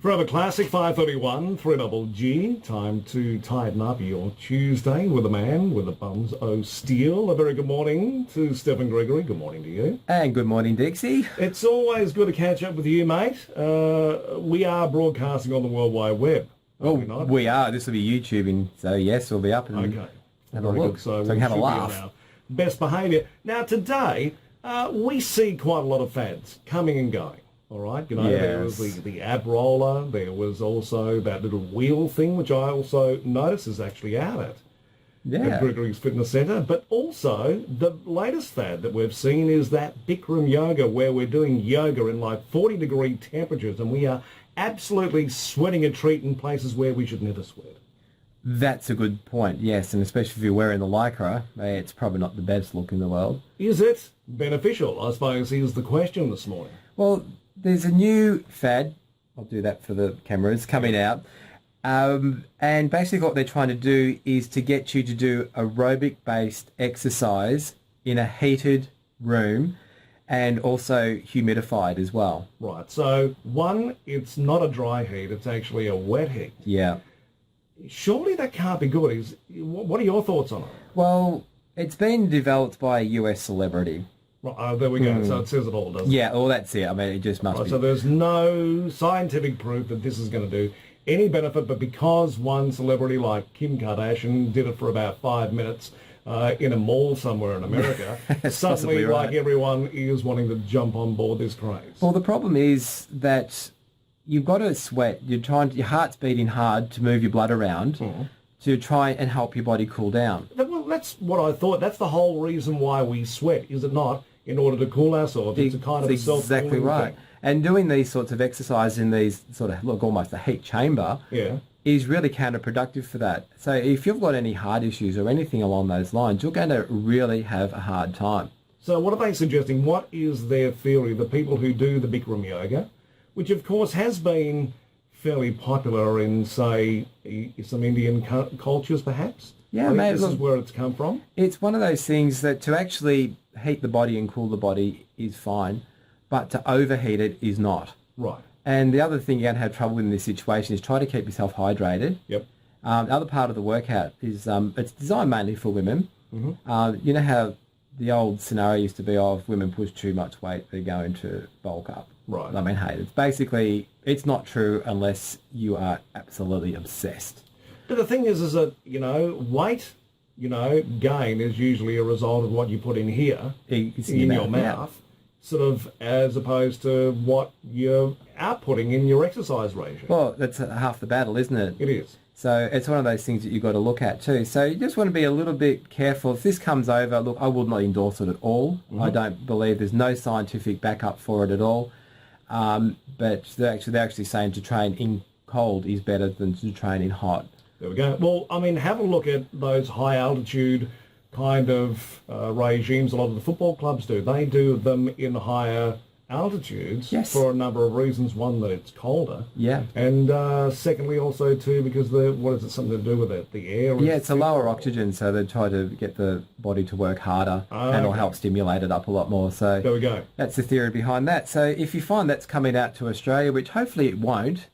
Forever Classic 531, 3GG. Time to tighten up your Tuesday with a man with the bums o' steel. A very good morning to Stephen Gregory. Good morning to you. And good morning, Dixie. It's always good to catch up with you, mate. We are broadcasting on the World Wide Web. Well, we are. This will be YouTubing, so yes, we'll be up and Okay. have a look. So we we can have a should be laugh. on our best behaviour. Now, today, we see quite a lot of fads coming and going. All right, there was the ab roller. There was also that little wheel thing, which I also notice is actually out at Gregory's Fitness Centre. But also, the latest fad that we've seen is that Bikram yoga, where we're doing yoga in like 40-degree temperatures, and we are absolutely sweating a treat in places where we should never sweat. That's a good point, yes, and especially if you're wearing the Lycra, it's probably not the best look in the world. Is it beneficial, I suppose, is the question this morning. Well, there's a new fad, I'll do that for the cameras, coming out. And basically what they're trying to do is to get you to do aerobic-based exercise in a heated room and also humidified as well. Right, so one, it's not a dry heat, it's actually a wet heat. Yeah. Surely that can't be good. What are your thoughts on it? Well, it's been developed by a US celebrity. Right, there we go. So it says it all, doesn't it? Yeah, well, that's it. I mean, it just must be. So there's no scientific proof that this is going to do any benefit, but because one celebrity like Kim Kardashian did it for about 5 minutes in a mall somewhere in America, suddenly like everyone is wanting to jump on board this craze. Well, the problem is that you've got to sweat. Your heart's beating hard to move your blood around to try and help your body cool down. Well, that's what I thought. That's the whole reason why we sweat, is it not? In order to cool ourselves. It's a kind of a self-cooling exactly right. thing. And doing these sorts of exercise in these sort of, look, almost a heat chamber is really counterproductive for that. So if you've got any heart issues or anything along those lines, you're going to really have a hard time. So what are they suggesting? What is their theory? The people who do the Bikram yoga, which of course has been fairly popular in, say, some Indian cultures perhaps? Yeah, mate, this is where it's come from. It's one of those things that to actually heat the body and cool the body is fine, but to overheat it is not. Right. And the other thing you're going to have trouble with in this situation is try to keep yourself hydrated. Yep. The other part of the workout is it's designed mainly for women. You know how the old scenario used to be of women push too much weight, they're going to bulk up. Right. I mean, hey, it's basically, it's not true unless you are absolutely obsessed. But the thing is that, weight, gain is usually a result of what you put in here, in your mouth, sort of as opposed to what you're outputting in your exercise regime. Well, that's half the battle, isn't it? It is. So it's one of those things that you've got to look at too. So you just want to be a little bit careful. If this comes over, look, I would not endorse it at all. I don't believe there's no scientific backup for it at all. But they're actually saying to train in cold is better than to train in hot. There we go. Well, I mean, have a look at those high altitude kind of regimes a lot of the football clubs do. They do them in higher altitudes for a number of reasons. One, that it's colder. Yeah. And secondly, also too, because what is it, something to do with it? The air? Yeah, it's a lower oxygen, so they try to get the body to work harder and it'll help stimulate it up a lot more. So there we go. That's the theory behind that. So if you find that's coming out to Australia, which hopefully it won't,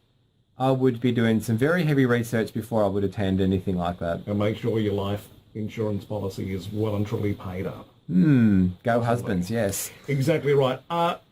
I would be doing some very heavy research before I would attend anything like that. And make sure your life insurance policy is well and truly paid up. Go husbands, yes. Exactly right.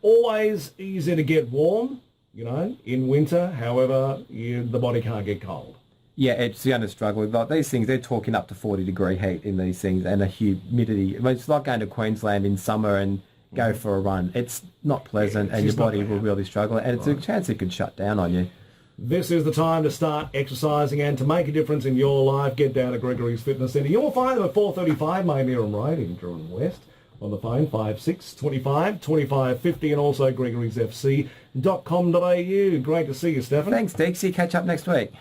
Always easy to get warm, in winter. However, the body can't get cold. Yeah, it's going to struggle. Like these things, they're talking up to 40-degree heat in these things and a humidity. I mean, it's like going to Queensland in summer and go for a run. It's not pleasant and your body will really struggle. And it's a chance it could shut down on you. This is the time to start exercising and to make a difference in your life. Get down to Gregory's Fitness Centre. You'll find them at 435 Maymeram Road in Druin West. On the phone, 5625 2550 and also gregorysfc.com.au. Great to see you, Stephen. Thanks, Dixie. Catch up next week.